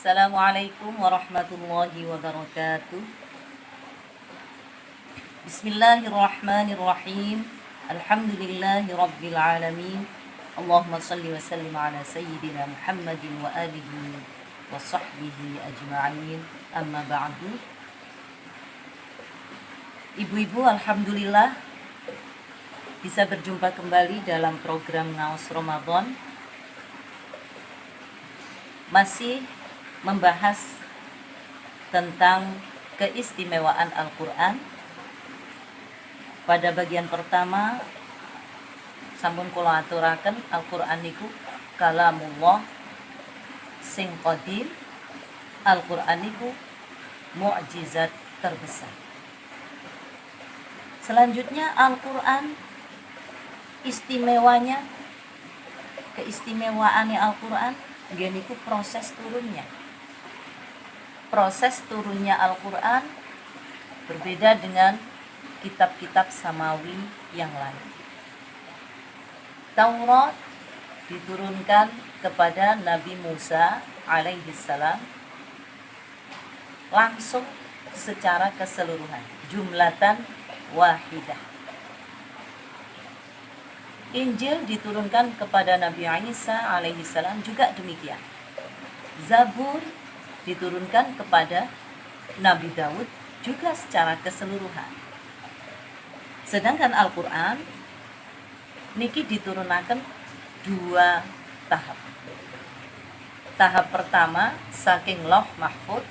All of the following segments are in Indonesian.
Assalamualaikum warahmatullahi wabarakatuh. Bismillahirrahmanirrahim. Alhamdulillahi rabbil alamin. Allahumma salli wa sallim ala sayyidina Muhammadin wa alihi wa sahbihi ajma'in. Amma ba'du. Ibu-ibu, alhamdulillah bisa berjumpa kembali dalam program Ngaos Ramadan. Masih membahas tentang keistimewaan Al-Quran. Pada bagian pertama sampun kula aturaken Al-Quran niku kalamullah sing qadim. Al-Quran niku mukjizat terbesar. Selanjutnya Al-Quran keistimewaannya Al-Quran niku proses turunnya. Proses turunnya Al-Quran berbeda dengan kitab-kitab samawi yang lain. Taurat diturunkan kepada Nabi Musa alaihissalam langsung secara keseluruhan, jumlatan wahidah. Injil diturunkan kepada Nabi Isa alaihissalam juga demikian. Zabur diturunkan kepada Nabi Daud juga secara keseluruhan. Sedangkan Al-Quran niki diturunaken dua tahap. Tahap pertama saking Lauh Mahfuz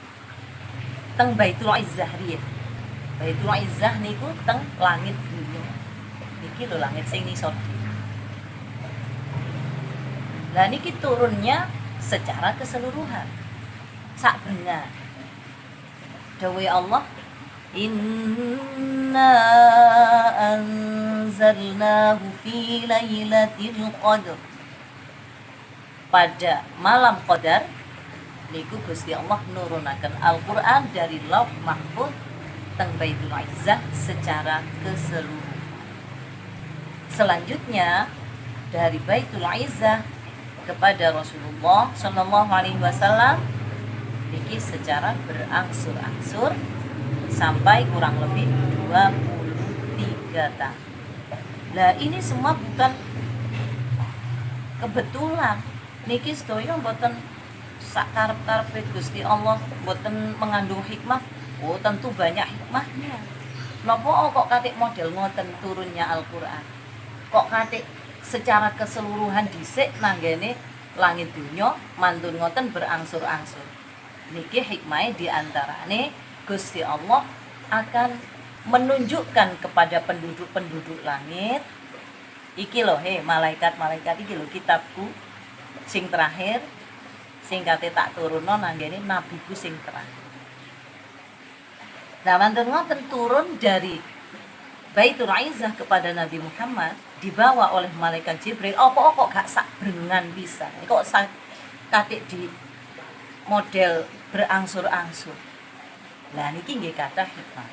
teng Baitul Izzah riyen. Baitul Izzah niku teng langit dunya. Niki lho langit sing ngisor. Lah niki turunnya secara keseluruhan. Sakbenga dawe Allah, inna anzalnahu fi lailatul qadr. Pada malam qadar niku Gusti Allah nurunaken Al-Qur'an dari Lauh Mahfuz teng Baitul Izzah secara keseluruhan. Selanjutnya dari Baitul Izzah kepada Rasulullah sallallahu alaihi wasallam niki secara berangsur-angsur sampai kurang lebih 23 tahun. Nah, ini semua bukan kebetulan. Niki sedaya mboten sakarep-karepe Gusti Allah, mboten mengandung hikmah. Oh, tentu banyak hikmahnya. Napa kok katik model ngoten turunnya Al-Qur'an? Kok katik secara keseluruhan dhisik nanggene langit dunya mantun ngoten berangsur-angsur. Niki hikmah diantarane Gusti Allah akan menunjukkan kepada penduduk-penduduk langit, iki loh malaikat-malaikat iki loh kitabku sing terakhir sing kate tak turunno nanggene nabiku sing terakhir. Nah, mantun ngoten turun dari Baitul Izzah kepada Nabi Muhammad dibawa oleh malaikat Jibril. Apa kok gak sak brengan bisa? Kok sak katik di model berangsur-angsur. Lah niki nggih kathah hikmah.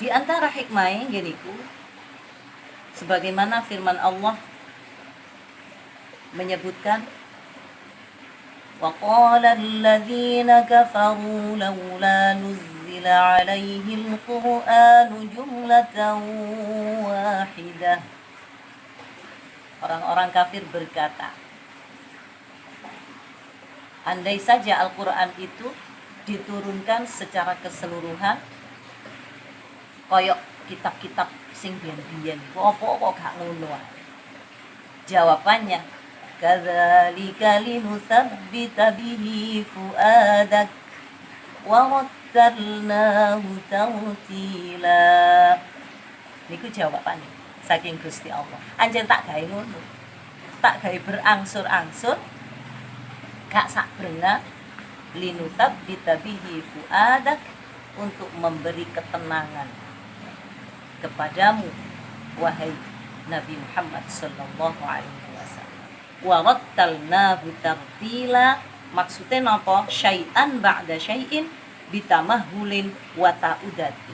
Di antara hikmah nggih niku sebagaimana firman Allah menyebutkan wa qala alladziina kafaru laula nuzila 'alaihil qur'anu jumlatan wahidah. Orang-orang kafir berkata, andai saja Al-Quran itu diturunkan secara keseluruhan koyok kitab-kitab sing biyen-biyen, apa gak ngono. Jawabannya, kadzalika linutsabbita bihi fuadak wa rattalnahu tartila. Niku jawabannya saking Gusti Allah. Anjen tak gawe ngono. Tak gawe berangsur-angsur gak sakbrenga linutsabbita bihi fuadak untuk memberi ketenangan kepadamu wahai Nabi Muhammad sallallahu alaihi wasallam. Wa rattalnahu tartila, maksudnya napa? Syai'an ba'da syai'in bitamahulin wa ta'udati.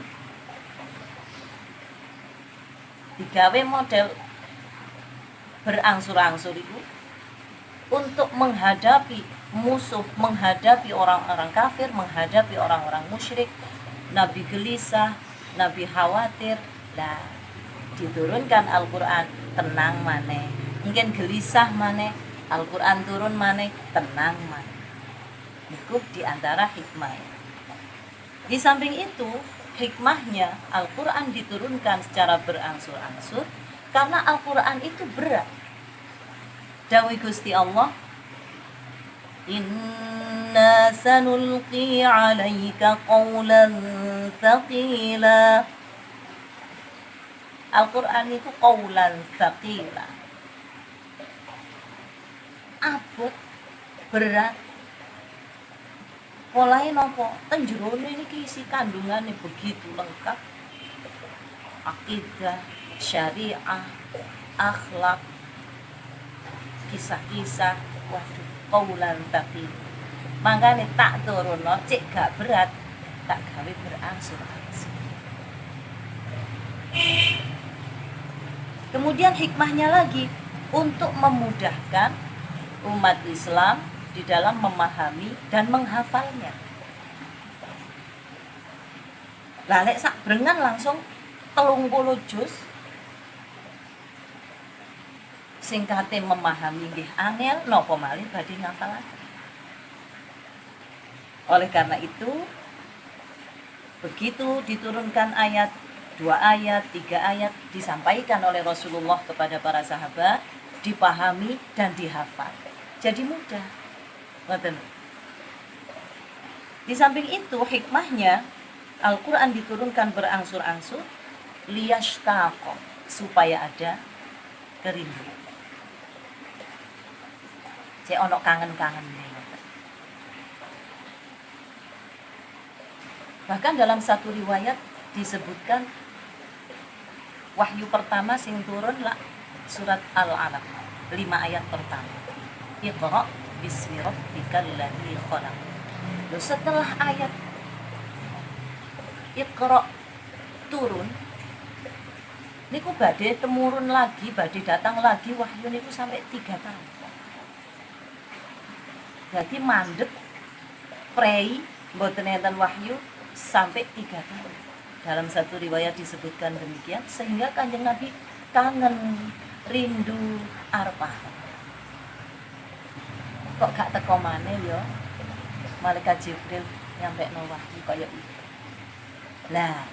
Digawe model berangsur-angsur itu untuk menghadapi musuh, menghadapi orang-orang kafir, menghadapi orang-orang musyrik. Nabi gelisah, Nabi khawatir. Lah, diturunkan Al-Qur'an, tenang maneh. Mungkin gelisah maneh, Al-Qur'an turun maneh, tenang maneh. Itu diantara hikmah. Di samping itu, hikmahnya Al-Quran diturunkan secara berangsur-angsur karena Al-Quran itu berat. Dawai Gusti Allah, inna sanulqi alaika qawlan thaqila. Al-Quran itu qawlan thaqila, abot, berat. Polai nopo tenjerone niki isi kandungane begitu lengkap. Akidah, syariah, akhlak, kisah-kisah, waduh, qaulan thaqil. Mangkane tak turunno cek gak berat, tak gawe berangsur-angsur. Kemudian hikmahnya lagi untuk memudahkan umat Islam di dalam memahami dan menghafalnya. Lalek sak brengan langsung 30 juz. Sing kate memahami nggih angel napa malih badhe ngafalaken. Oleh karena itu, begitu diturunkan ayat, 2 ayat, 3 ayat disampaikan oleh Rasulullah kepada para sahabat, dipahami dan dihafal. Jadi mudah. Di samping itu hikmahnya Al-Quran diturunkan berangsur-angsur liyashtaqo, supaya ada kerinduan. Cek ono kangen-kangen. Bahkan dalam satu riwayat disebutkan wahyu pertama sing turun lah surat Al-Alaq, 5 ayat pertama. Iqra bismi rabbikal ladzi khalaq. Loh, setelah ayat Iqra turun niku badhe temurun lagi, badhe datang lagi wahyu niku sampai 3 tahun. Jadi mandek prei mboten enten wahyu sampai 3 tahun. Dalam satu riwayat disebutkan demikian, sehingga Kanjeng Nabi kangen, rindu arep. Kok gak teko maneh ya malaikat Jibril nyampe no wahyu kaya iki. Lah,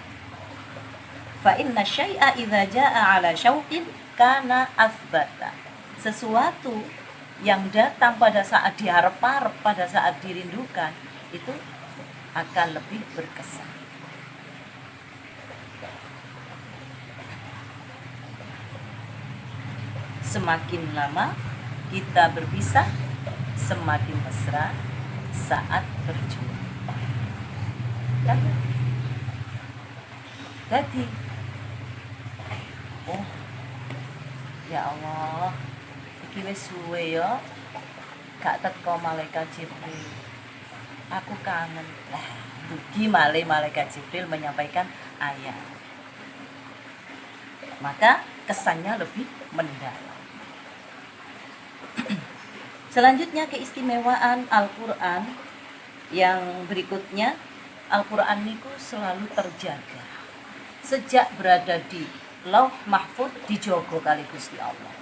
fa inna syai'a idza jaa'a 'ala syauqin kana asbata. Sesuatu yang datang pada saat diharap-harap, pada saat dirindukan, itu akan lebih berkesan. Semakin lama kita berpisah, semakin mesra saat berjuang. Jadi, oh ya Allah, iki wis suwe ya gak teko malaikat Jibril. Aku kangen. Lah, dugi malaikat Jibril menyampaikan ayat. Maka kesannya lebih mendalam. Selanjutnya keistimewaan Al-Quran yang berikutnya, Al-Quran niku selalu terjaga. Sejak berada di Lauh Mahfuz dijogo kali Gusti Allah.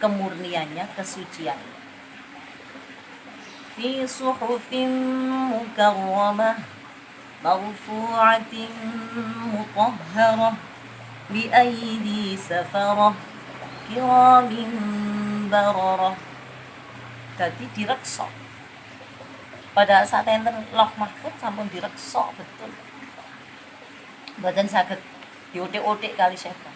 Kemurniannya, kesuciannya. Fi suhufin mukarramah marfu'atin mutahharah bi aidi safarah kiramin bararah. Jadi direksa. Pada saat enten Lauh Mahfuz sampun direksa betul. Mboten saged diotik-otik kali setan.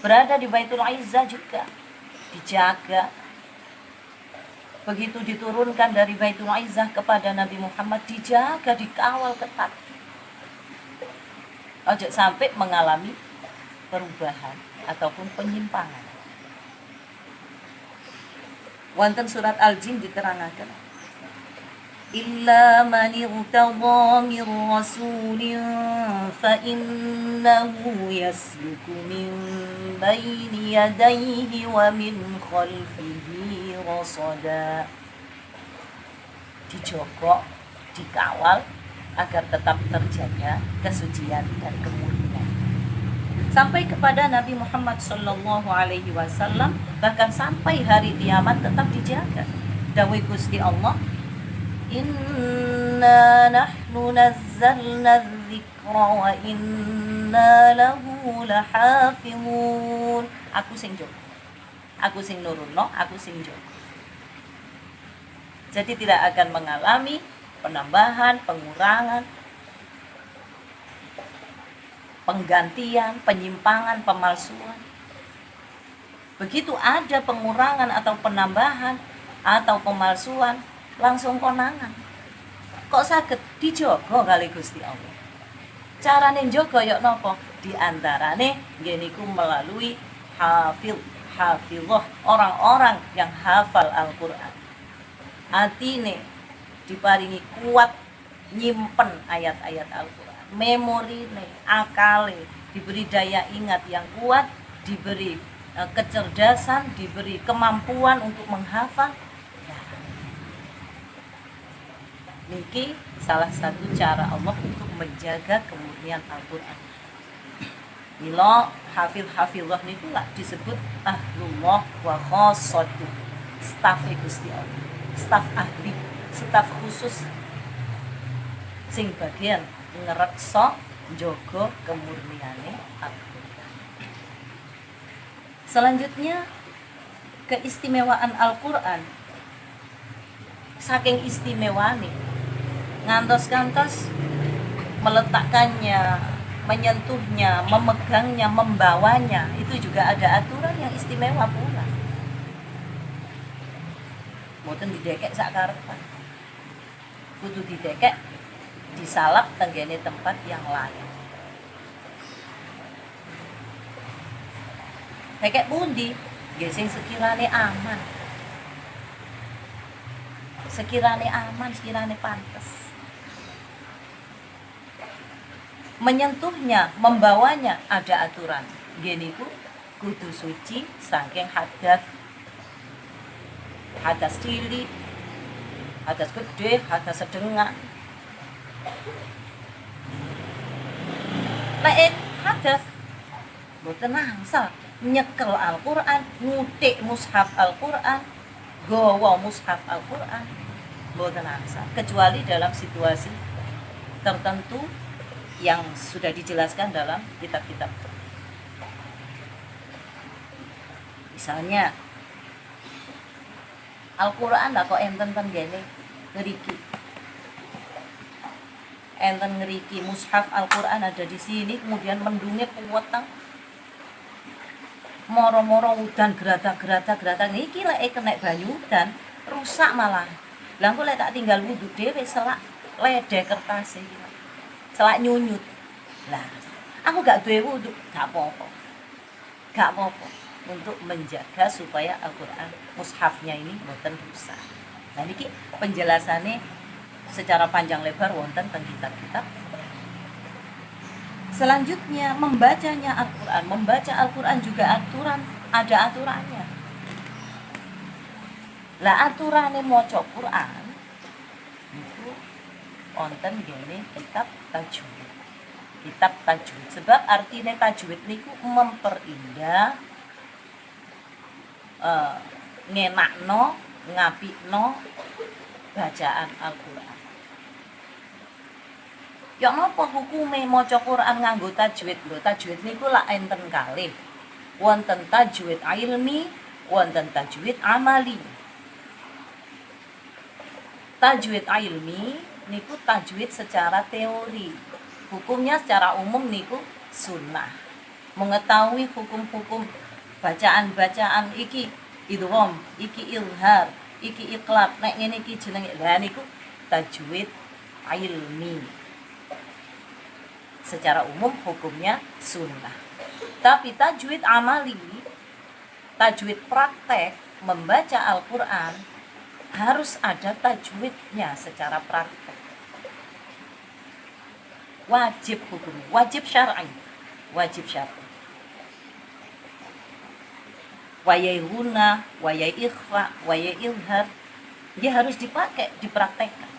Berada di Baitul Izzah juga dijaga. Begitu diturunkan dari Baitul Izzah kepada Nabi Muhammad, dijaga, dikawal ketat. Ojo sampai mengalami perubahan ataupun penyimpangan. Wonten surat Al-Jin diterangkan إلا من ارتضى من رسول فإنه يسلك من بين يديه ومن خلفه رصدا. Dijogo, dikawal agar tetap terjaga kesucian dan kemurnian. Sampai kepada Nabi Muhammad Sallallahu Alaihi Wasallam, bahkan sampai hari kiamat tetap dijaga. Dawai Gusti Allah, Inna nahnu nazzalna dzikra wa inna lahu lahafizun. Aku sing jogo, aku sing nurunno, aku sing jogo. Jadi tidak akan mengalami penambahan, pengurangan, penggantian, penyimpangan, pemalsuan. Begitu ada pengurangan atau penambahan atau pemalsuan, langsung konangan. Kok saged dijogo kali Gusti Allah? Carane njogo ya napa? Di antarane nggih niku melalui hafizah, orang-orang yang hafal Al-Qur'an. Atine diparingi kuat nyimpen ayat-ayat Al-Qur'an. Memorine, akale diberi daya ingat yang kuat, diberi kecerdasan, diberi kemampuan untuk menghafal. Niki salah satu cara Allah untuk menjaga kemurnian Al-Qur'an. Mila hafizah niku lah disebut ahlullah wa khassatuh. Staf Gusti Allah, staf ahli, staf khusus sing bagian ngreksa njaga kemurniane Al-Qur'an. Selanjutnya keistimewaan Al-Qur'an. Saking istimewane ngantos-ngantos meletakkannya, menyentuhnya, memegangnya, membawanya, itu juga ada aturan yang istimewa pula. Mboten didekek sak karepan. Kudu didekek disalap tenggene tempat yang layak. Dekek pundi? Nggih sing sekirane aman. Sekirane aman, sekirane pantes. Menyentuhnya, membawanya ada aturan. Nggih niku kudu suci saking hadas. Hadas cilik, hadas gede, hadas sedengah. Lek hadas mboten angsal nyekel Al-Qur'an, ngutik mushaf Al-Qur'an, gawa mushaf Al-Qur'an, mboten angsal kecuali dalam situasi tertentu yang sudah dijelaskan dalam kitab-kitab. Misalnya Al-Qur'an lah kok enten tenggene ngriki. Enten ngriki mushaf Al-Qur'an ada di sini, kemudian mendungnya kuweteng. Moro-moro udan gerata niki lek kena banyu udan rusak malah. Lah engko lek tak tinggal wudu dhewe selak lede kertas iki. Selak nyunyut. Lah, aku gak duwe wudu, gak apa-apa. Gak apa-apa untuk menjaga supaya Al-Qur'an mushafnya ini mboten rusak. Nah niki penjelasannya secara panjang lebar wonten teng kitab-kitab. Selanjutnya membacanya Al-Qur'an. Membaca Al-Qur'an juga ada aturannya. Lah aturane maca Qur'an itu wonten gene kitab tajwid. Kitab tajwid sebab artinya tajwid niku memperindah ngenakno, ngapikno bacaan Al-Qur'an. Ya napa hukume maca Qur'an nganggo tajwid? Lho tajwid niku lak enten kalih. Wonten tajwid ilmi, wonten tajwid amali. Tajwid ilmi niku tajwid secara teori. Hukumnya secara umum niku sunnah. Mengetahui hukum-hukum bacaan-bacaan iki idgham, iki ilhar, iki iqlab, nek ngene iki jenenge. Lah niku tajwid ilmi. Secara umum hukumnya sunnah. Tapi tajwid amali, tajwid praktek membaca Al-Qur'an, harus ada tajwidnya secara praktek. Wajib hukum, wajib syar'i, wajib syar'i. Wayai guna, wayai ikhfa, wayai ilhar, dia harus dipakai, dipraktekkan.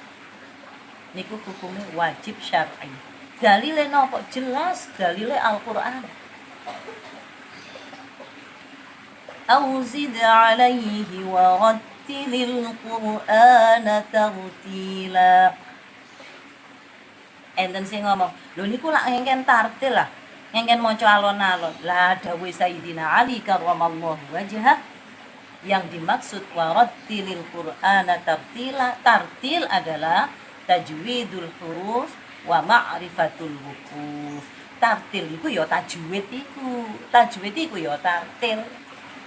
Niku hukumnya wajib syar'i. Dalile nopo? Jelas dalile Al-Qur'an. Auzid alaihi wa rattilil Qur'ana tartila. Enten sing ngomong, lho niku lak ngengken tartil lah, ngengken maca alon-alon. Lah dawuh Sayyidina Ali karramallahu wajhah, yang dimaksud warattilil Qur'ana tartila, tartil adalah tajwidul huruf wa ma'rifatul wuquf. Tartil iku ya tajwid iku, tajwid iku ya tartil.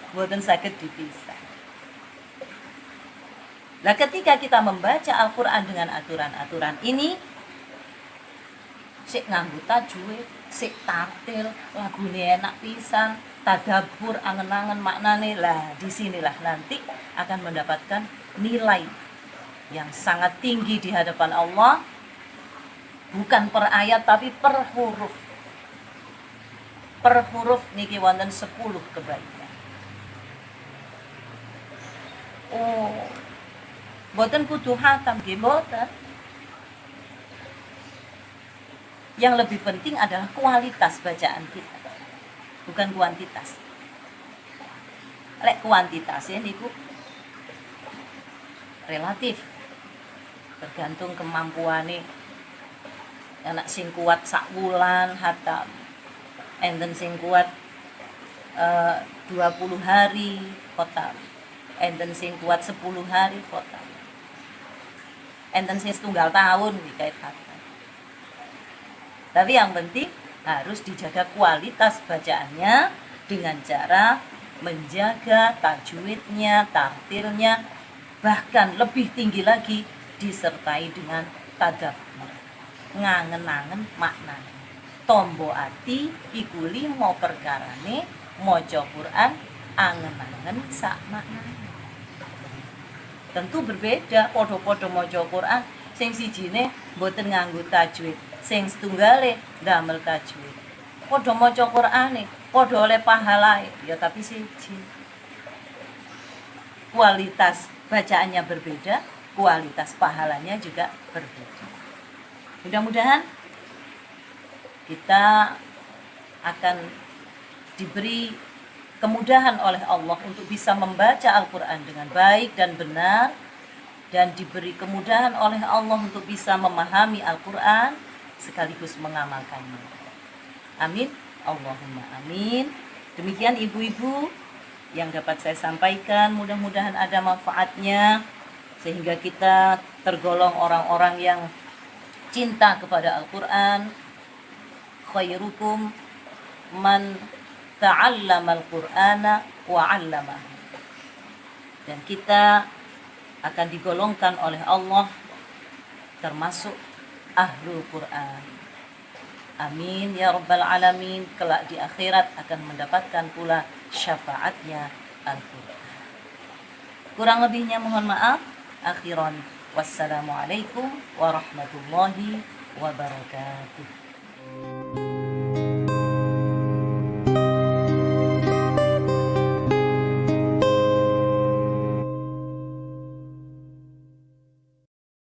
Mboten saged dipisah. Lah ketika kita membaca Al-Qur'an dengan aturan-aturan ini, sik nganggo tajwid, sik tartil, lagune enak pisan, tadabbur, angen-angen maknane. Lah disinilah nanti akan mendapatkan nilai yang sangat tinggi di hadapan Allah, bukan per ayat tapi per huruf. Per huruf niki wonten 10 kebaikan. Oh, boten kudu hatam nggih mboten. Yang lebih penting adalah kualitas bacaan kita, bukan kuantitas. Lek kuantitasnya niku relatif, tergantung kemampuane. Anak sing kuat sak wulan hatam, enten sing kuat 20 hari khotam, enten sing kuat 10 hari khotam, enten sing setunggal tahun dikait hatam. Tapi yang penting harus dijaga kualitas bacaannya dengan cara menjaga tajwidnya, tartilnya, bahkan lebih tinggi lagi disertai dengan tadabbur, ngangen-angen maknanya. Tombo ati iku 5 perkarane maca Quran angen-angen sak maknane. Tentu berbeda, padha-padha maca Quran, sing sijine mboten nganggo tajwid, sing setunggale ndamel tajwid. Padha maca Qur'ane, padha oleh pahalae, ya tapi siji. Kualitas bacaannya berbeda, kualitas pahalanya juga berbeda. Mudah-mudahan kita akan diberi kemudahan oleh Allah untuk bisa membaca Al-Qur'an dengan baik dan benar, dan diberi kemudahan oleh Allah untuk bisa memahami Al-Qur'an sekaligus mengamalkannya. Amin. Allahumma amin. Demikian ibu-ibu yang dapat saya sampaikan, mudah-mudahan ada manfaatnya sehingga kita tergolong orang-orang yang cinta kepada Al-Qur'an. Khairukum man ta'allama al-Qur'ana wa 'allamahu. Dan kita akan digolongkan oleh Allah termasuk Ahlul Quran. Amin ya rabbal alamin. Kelak di akhirat akan mendapatkan pula syafaatnya Al-Quran. Kurang lebihnya mohon maaf. Akhiran, wassalamualaikum warahmatullahi wabarakatuh.